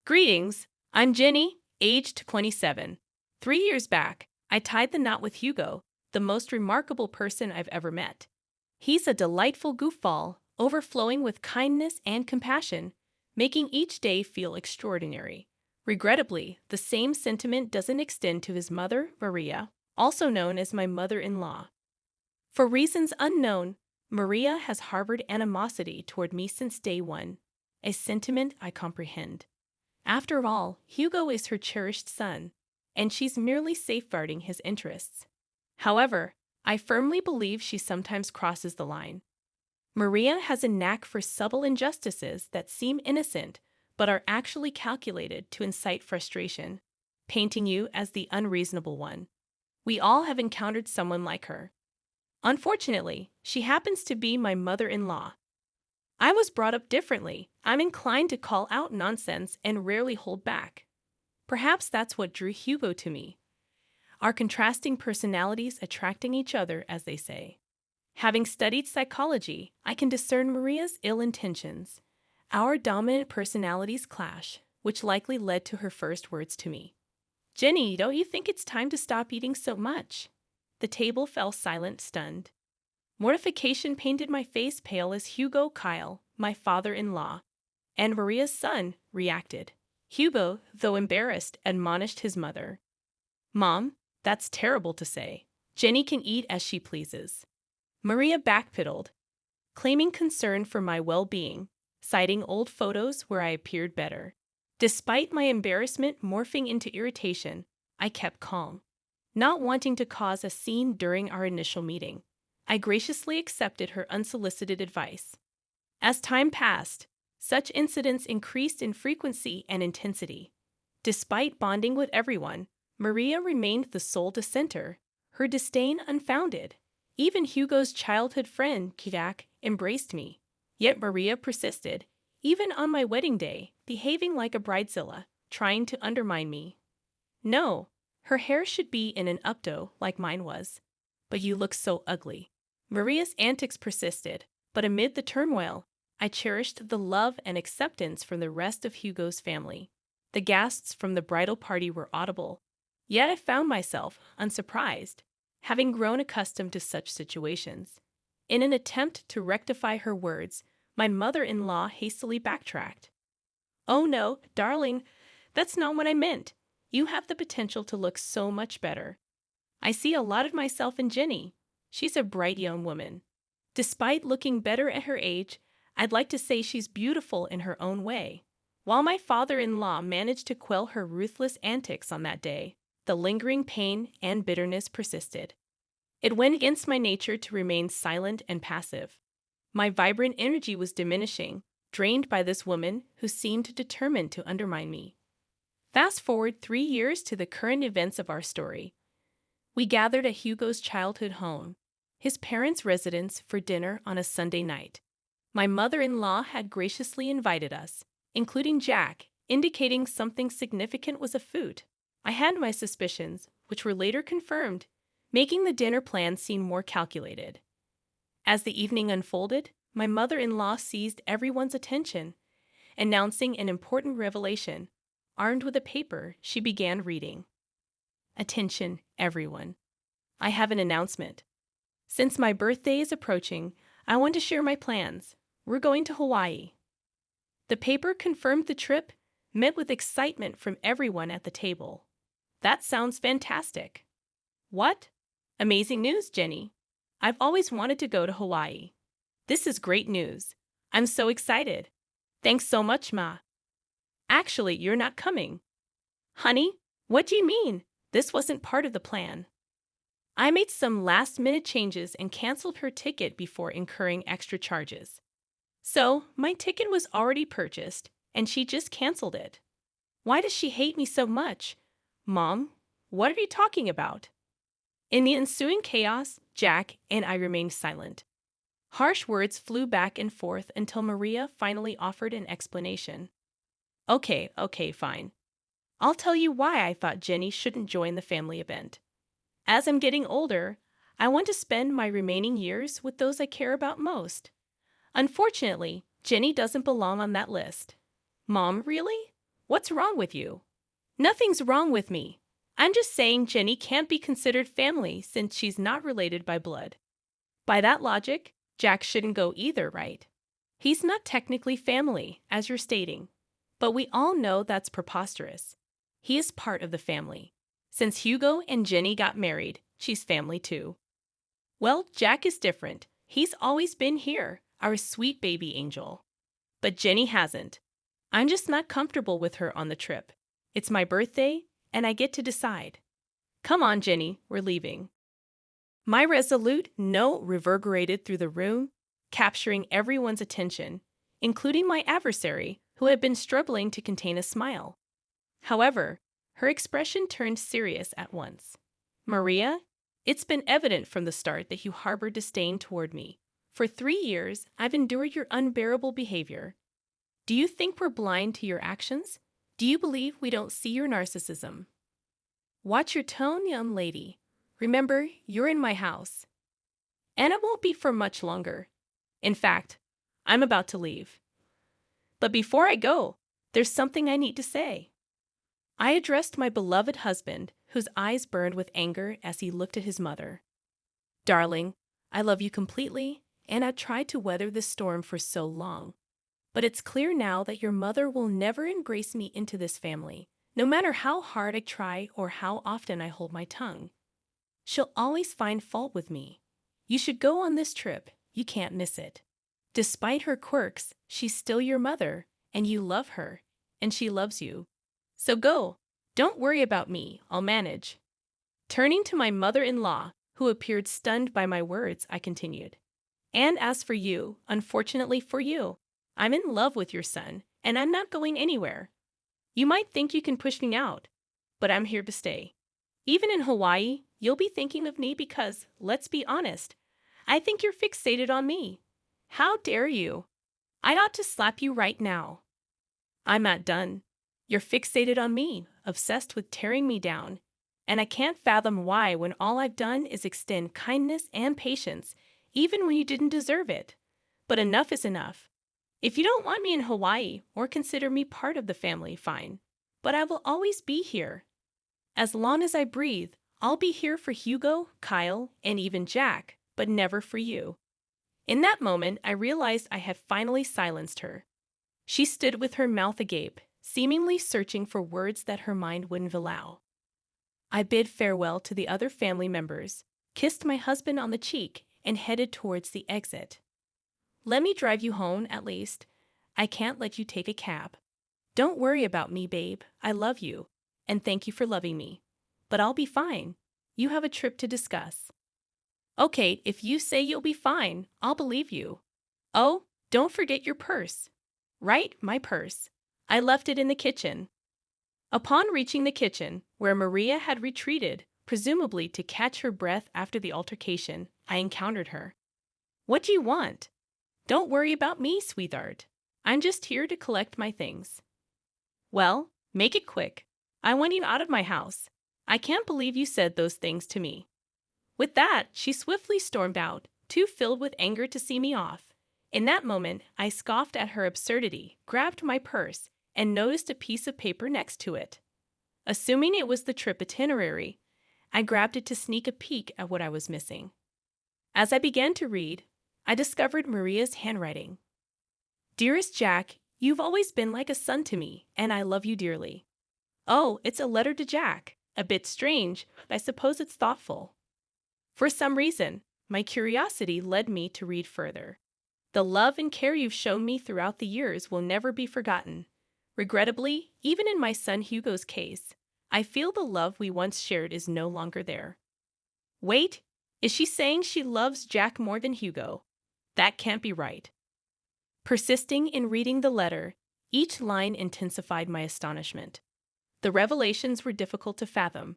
Greetings, I'm Jenny, aged 27. 3 years back, I tied the knot with Hugo, the most remarkable person I've ever met. He's a delightful goofball, overflowing with kindness and compassion, making each day feel extraordinary. Regrettably, the same sentiment doesn't extend to his mother, Maria, also known as my mother-in-law. For reasons unknown, Maria has harbored animosity toward me since day one, a sentiment I comprehend. After all, Hugo is her cherished son, and she's merely safeguarding his interests. However, I firmly believe she sometimes crosses the line. Maria has a knack for subtle injustices that seem innocent but are actually calculated to incite frustration, painting you as the unreasonable one. We all have encountered someone like her. Unfortunately, she happens to be my mother-in-law. I was brought up differently. I'm inclined to call out nonsense and rarely hold back. Perhaps that's what drew Hugo to me. Our contrasting personalities attracting each other, as they say. Having studied psychology, I can discern Maria's ill intentions. Our dominant personalities clash, which likely led to her first words to me. "Jenny, don't you think it's time to stop eating so much?" The table fell silent, stunned. Mortification painted my face pale as Hugo Kyle, my father-in-law, and Maria's son, reacted. Hugo, though embarrassed, admonished his mother. "Mom, that's terrible to say. Jenny can eat as she pleases." Maria backpedaled, claiming concern for my well-being, citing old photos where I appeared better. Despite my embarrassment morphing into irritation, I kept calm, not wanting to cause a scene during our initial meeting. I graciously accepted her unsolicited advice. As time passed, such incidents increased in frequency and intensity. Despite bonding with everyone, Maria remained the sole dissenter, her disdain unfounded. Even Hugo's childhood friend, Jack, embraced me. Yet Maria persisted, even on my wedding day, behaving like a bridezilla, trying to undermine me. "No, her hair should be in an updo like mine was. But you look so ugly." Maria's antics persisted, but amid the turmoil, I cherished the love and acceptance from the rest of Hugo's family. The gasps from the bridal party were audible, yet I found myself, unsurprised, having grown accustomed to such situations. In an attempt to rectify her words, my mother-in-law hastily backtracked. "Oh no, darling, that's not what I meant. You have the potential to look so much better. I see a lot of myself in Jenny. She's a bright young woman. Despite looking better at her age, I'd like to say she's beautiful in her own way." While my father-in-law managed to quell her ruthless antics on that day, the lingering pain and bitterness persisted. It went against my nature to remain silent and passive. My vibrant energy was diminishing, drained by this woman who seemed determined to undermine me. Fast forward 3 years to the current events of our story. We gathered at Hugo's childhood home, his parents' residence, for dinner on a Sunday night. My mother-in-law had graciously invited us, including Jack, indicating something significant was afoot. I had my suspicions, which were later confirmed, making the dinner plan seem more calculated. As the evening unfolded, my mother-in-law seized everyone's attention, announcing an important revelation. Armed with a paper, she began reading. "Attention, everyone. I have an announcement. Since my birthday is approaching, I want to share my plans. We're going to Hawaii." The paper confirmed the trip, met with excitement from everyone at the table. "That sounds fantastic." "What? Amazing news, Jenny. I've always wanted to go to Hawaii. This is great news. I'm so excited. Thanks so much, Ma." "Actually, you're not coming." "Honey, what do you mean? This wasn't part of the plan." I made some last-minute changes and canceled her ticket before incurring extra charges. So, my ticket was already purchased, and she just canceled it. Why does she hate me so much? "Mom, what are you talking about?" In the ensuing chaos, Jack and I remained silent. Harsh words flew back and forth until Maria finally offered an explanation. Okay, fine. I'll tell you why I thought Jenny shouldn't join the family event. As I'm getting older, I want to spend my remaining years with those I care about most. Unfortunately, Jenny doesn't belong on that list. "Mom, really? What's wrong with you? Nothing's wrong with me. I'm just saying Jenny can't be considered family since she's not related by blood. By that logic, Jack shouldn't go either, right? He's not technically family, as you're stating. But we all know that's preposterous. He is part of the family. Since Hugo and Jenny got married, she's family too. Well, Jack is different. He's always been here, our sweet baby angel. But Jenny hasn't. I'm just not comfortable with her on the trip. It's my birthday, and I get to decide. Come on, Jenny, we're leaving. My resolute no reverberated through the room, capturing everyone's attention, including my adversary, who had been struggling to contain a smile. However, her expression turned serious at once. Maria, it's been evident from the start that you harbor disdain toward me. For 3 years, I've endured your unbearable behavior. Do you think we're blind to your actions? Do you believe we don't see your narcissism? Watch your tone, young lady. Remember, you're in my house. And it won't be for much longer. In fact, I'm about to leave. But before I go, there's something I need to say. I addressed my beloved husband, whose eyes burned with anger as he looked at his mother. Darling, I love you completely, and I've tried to weather this storm for so long. But it's clear now that your mother will never embrace me into this family, no matter how hard I try or how often I hold my tongue. She'll always find fault with me. You should go on this trip. You can't miss it. Despite her quirks, she's still your mother, and you love her, and she loves you. So go. Don't worry about me. I'll manage. Turning to my mother-in-law, who appeared stunned by my words, I continued. And as for you, unfortunately for you, I'm in love with your son, and I'm not going anywhere. You might think you can push me out, but I'm here to stay. Even in Hawaii, you'll be thinking of me because, let's be honest, I think you're fixated on me. How dare you? I ought to slap you right now. I'm not done. You're fixated on me, obsessed with tearing me down. And I can't fathom why when all I've done is extend kindness and patience, even when you didn't deserve it. But enough is enough. If you don't want me in Hawaii or consider me part of the family, fine. But I will always be here. As long as I breathe, I'll be here for Hugo, Kyle, and even Jack, but never for you. In that moment, I realized I had finally silenced her. She stood with her mouth agape, seemingly searching for words that her mind wouldn't allow. I bid farewell to the other family members, kissed my husband on the cheek, and headed towards the exit. Let me drive you home, at least. I can't let you take a cab. Don't worry about me, babe. I love you, and thank you for loving me. But I'll be fine. You have a trip to discuss. Okay, if you say you'll be fine, I'll believe you. Oh, don't forget your purse. Right, my purse. I left it in the kitchen. Upon reaching the kitchen, where Maria had retreated, presumably to catch her breath after the altercation, I encountered her. What do you want? Don't worry about me, sweetheart. I'm just here to collect my things. Well, make it quick. I want you out of my house. I can't believe you said those things to me. With that, she swiftly stormed out, too filled with anger to see me off. In that moment, I scoffed at her absurdity, grabbed my purse, and noticed a piece of paper next to it. Assuming it was the trip itinerary, I grabbed it to sneak a peek at what I was missing. As I began to read, I discovered Maria's handwriting. Dearest Jack, you've always been like a son to me, and I love you dearly. Oh, it's a letter to Jack. A bit strange, but I suppose it's thoughtful. For some reason, my curiosity led me to read further. The love and care you've shown me throughout the years will never be forgotten. Regrettably, even in my son Hugo's case, I feel the love we once shared is no longer there. Wait, is she saying she loves Jack more than Hugo? That can't be right. Persisting in reading the letter, each line intensified my astonishment. The revelations were difficult to fathom.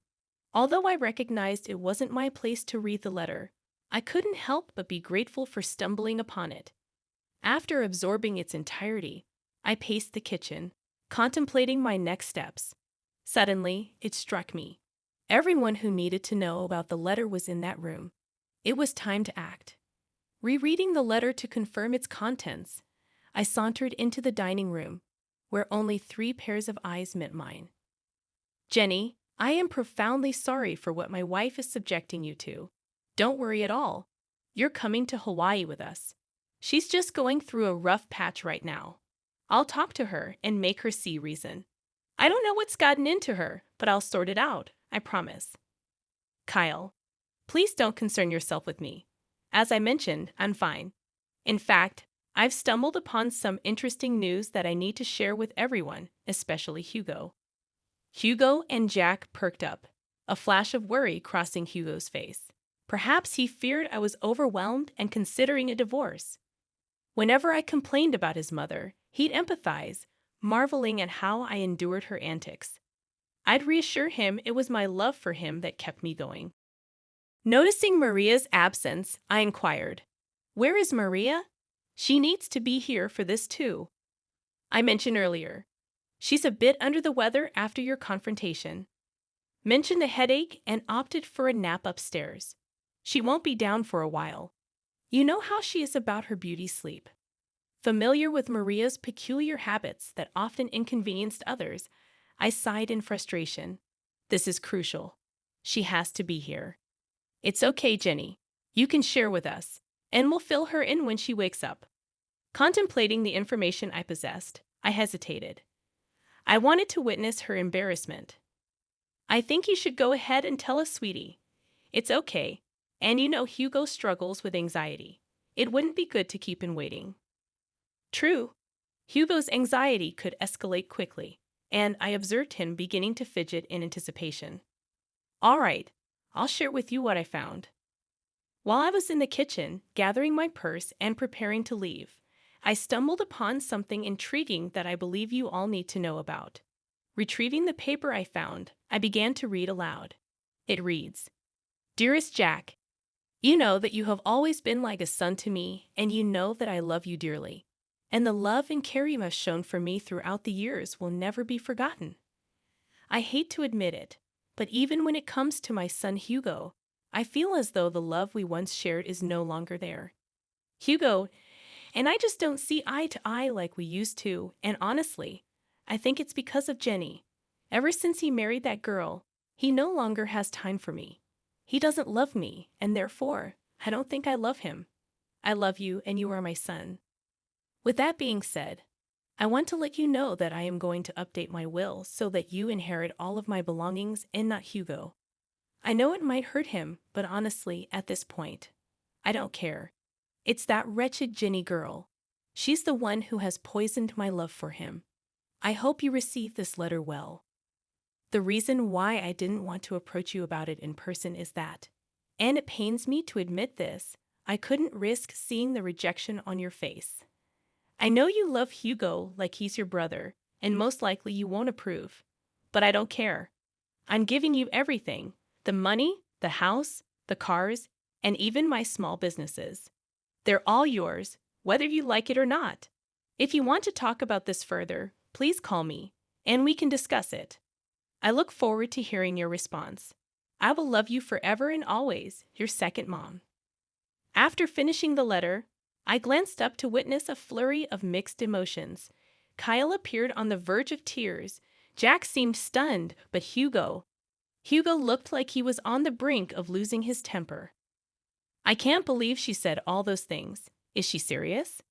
Although I recognized it wasn't my place to read the letter, I couldn't help but be grateful for stumbling upon it. After absorbing its entirety, I paced the kitchen, contemplating my next steps. Suddenly, it struck me. Everyone who needed to know about the letter was in that room. It was time to act. Rereading the letter to confirm its contents, I sauntered into the dining room, where only 3 pairs of eyes met mine. Jenny, I am profoundly sorry for what my wife is subjecting you to. Don't worry at all. You're coming to Hawaii with us. She's just going through a rough patch right now. I'll talk to her and make her see reason. I don't know what's gotten into her, but I'll sort it out, I promise. Kyle, please don't concern yourself with me. As I mentioned, I'm fine. In fact, I've stumbled upon some interesting news that I need to share with everyone, especially Hugo. Hugo and Jack perked up, a flash of worry crossing Hugo's face. Perhaps he feared I was overwhelmed and considering a divorce. Whenever I complained about his mother, he'd empathize, marveling at how I endured her antics. I'd reassure him it was my love for him that kept me going. Noticing Maria's absence, I inquired, "Where is Maria? She needs to be here for this too." I mentioned earlier, she's a bit under the weather after your confrontation. Mentioned a headache and opted for a nap upstairs. She won't be down for a while. You know how she is about her beauty sleep. Familiar with Maria's peculiar habits that often inconvenienced others, I sighed in frustration. This is crucial. She has to be here. It's okay, Jenny. You can share with us, and we'll fill her in when she wakes up. Contemplating the information I possessed, I hesitated. I wanted to witness her embarrassment. I think you should go ahead and tell us, sweetie. It's okay, and you know Hugo struggles with anxiety. It wouldn't be good to keep him waiting. True. Hugo's anxiety could escalate quickly, and I observed him beginning to fidget in anticipation. All right, I'll share with you what I found. While I was in the kitchen, gathering my purse and preparing to leave, I stumbled upon something intriguing that I believe you all need to know about. Retrieving the paper I found, I began to read aloud. It reads, "Dearest Jack, you know that you have always been like a son to me, and you know that I love you dearly. And the love and care you have shown for me throughout the years will never be forgotten. I hate to admit it, but even when it comes to my son Hugo, I feel as though the love we once shared is no longer there. Hugo and I just don't see eye to eye like we used to, and honestly, I think it's because of Jenny. Ever since he married that girl, he no longer has time for me. He doesn't love me, and therefore, I don't think I love him. I love you, and you are my son. With that being said, I want to let you know that I am going to update my will so that you inherit all of my belongings and not Hugo. I know it might hurt him, but honestly, at this point, I don't care. It's that wretched Jenny girl. She's the one who has poisoned my love for him. I hope you receive this letter well. The reason why I didn't want to approach you about it in person is that, and it pains me to admit this, I couldn't risk seeing the rejection on your face. I know you love Hugo like he's your brother, and most likely you won't approve. But I don't care. I'm giving you everything: the money, the house, the cars, and even my small businesses. They're all yours, whether you like it or not. If you want to talk about this further, please call me, and we can discuss it. I look forward to hearing your response. I will love you forever and always, your second mom." After finishing the letter, I glanced up to witness a flurry of mixed emotions. Kyle appeared on the verge of tears. Jack seemed stunned, but Hugo looked like he was on the brink of losing his temper. I can't believe she said all those things. Is she serious?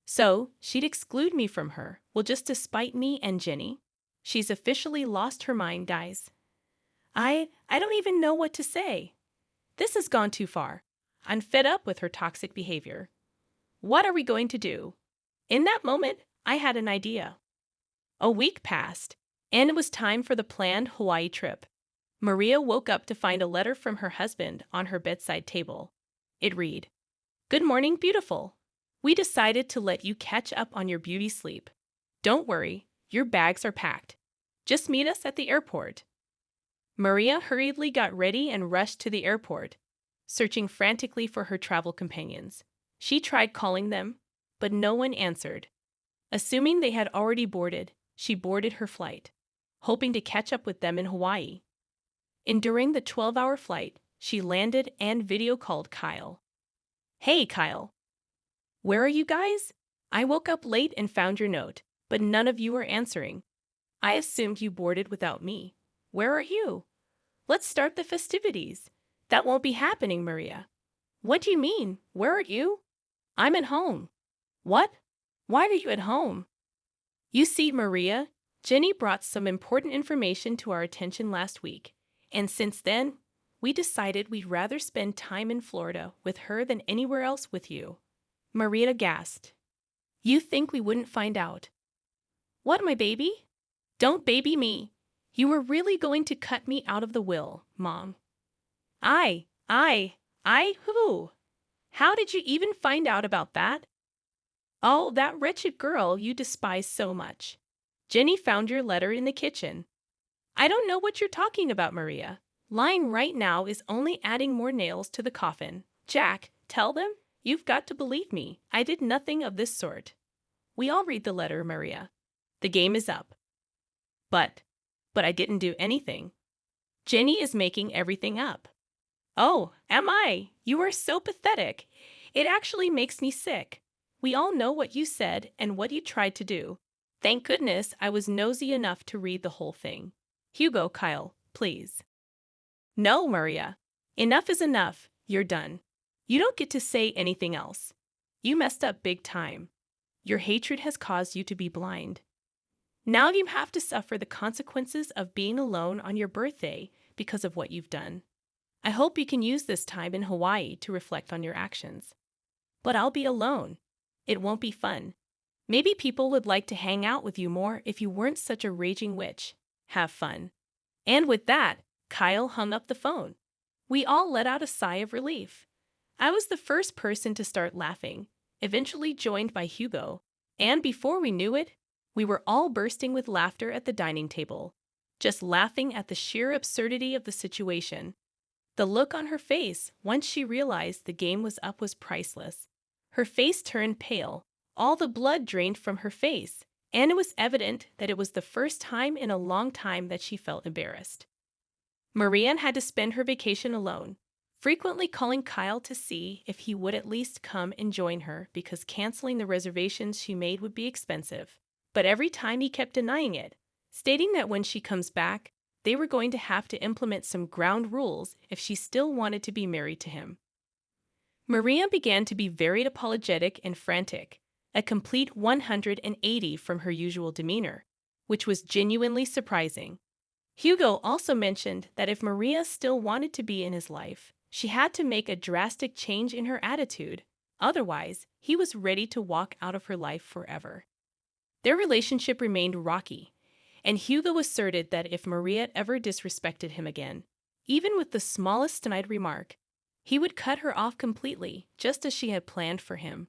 So, she'd exclude me from her, well, just to spite me and Jenny? She's officially lost her mind, guys. I don't even know what to say. This has gone too far. I'm fed up with her toxic behavior. What are we going to do? In that moment, I had an idea. A week passed, and it was time for the planned Hawaii trip. Maria woke up to find a letter from her husband on her bedside table. It read, "Good morning, beautiful. We decided to let you catch up on your beauty sleep. Don't worry, your bags are packed. Just meet us at the airport." Maria hurriedly got ready and rushed to the airport, searching frantically for her travel companions. She tried calling them, but no one answered. Assuming they had already boarded, she boarded her flight, hoping to catch up with them in Hawaii. During the 12-hour flight, she landed and video called Kyle. "Hey, Kyle. Where are you guys? I woke up late and found your note. but none of you are answering. I assumed you boarded without me. Where are you? Let's start the festivities. That won't be happening, Maria. What do you mean? Where are you? I'm at home. What? Why are you at home? You see, Maria, Jenny brought some important information to our attention last week, and since then, we decided we'd rather spend time in Florida with her than anywhere else with you. Maria gasped. You think we wouldn't find out? What, my baby? Don't baby me. You were really going to cut me out of the will, Mom. Who? How did you even find out about that? Oh, that wretched girl you despise so much. Jenny found your letter in the kitchen. I don't know what you're talking about, Maria. Lying right now is only adding more nails to the coffin. Jack, tell them. You've got to believe me. I did nothing of this sort. We all read the letter, Maria. The game is up. But I didn't do anything. Jenny is making everything up. Oh, am I? You are so pathetic. It actually makes me sick. We all know what you said and what you tried to do. Thank goodness I was nosy enough to read the whole thing. Hugo, Kyle, please. No, Maria. Enough is enough. You're done. You don't get to say anything else. You messed up big time. Your hatred has caused you to be blind. Now you have to suffer the consequences of being alone on your birthday because of what you've done. I hope you can use this time in Hawaii to reflect on your actions. But I'll be alone. It won't be fun. Maybe people would like to hang out with you more if you weren't such a raging witch. Have fun. And with that, Kyle hung up the phone. We all let out a sigh of relief. I was the first person to start laughing, eventually joined by Hugo, and before we knew it, we were all bursting with laughter at the dining table, just laughing at the sheer absurdity of the situation. The look on her face once she realized the game was up was priceless. Her face turned pale, all the blood drained from her face, and it was evident that it was the first time in a long time that she felt embarrassed. Marianne had to spend her vacation alone, frequently calling Kyle to see if he would at least come and join her because canceling the reservations she made would be expensive. But every time he kept denying it, stating that when she comes back, they were going to have to implement some ground rules if she still wanted to be married to him. Maria began to be very apologetic and frantic, a complete 180 from her usual demeanor, which was genuinely surprising. Hugo also mentioned that if Maria still wanted to be in his life, she had to make a drastic change in her attitude. Otherwise, he was ready to walk out of her life forever. Their relationship remained rocky, and Hugo asserted that if Maria ever disrespected him again, even with the smallest snide remark, he would cut her off completely, just as she had planned for him.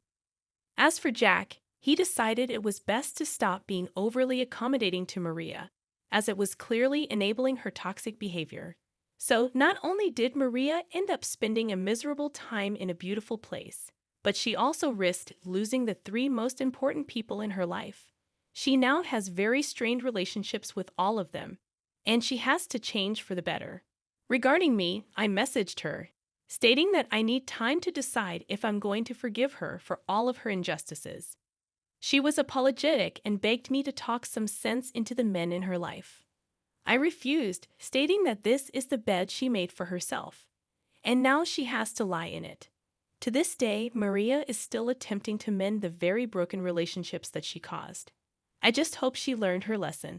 As for Jack, he decided it was best to stop being overly accommodating to Maria, as it was clearly enabling her toxic behavior. So not only did Maria end up spending a miserable time in a beautiful place, but she also risked losing the 3 most important people in her life. She now has very strained relationships with all of them, and she has to change for the better. Regarding me, I messaged her, stating that I need time to decide if I'm going to forgive her for all of her injustices. She was apologetic and begged me to talk some sense into the men in her life. I refused, stating that this is the bed she made for herself, and now she has to lie in it. To this day, Maria is still attempting to mend the very broken relationships that she caused. I just hope she learned her lesson.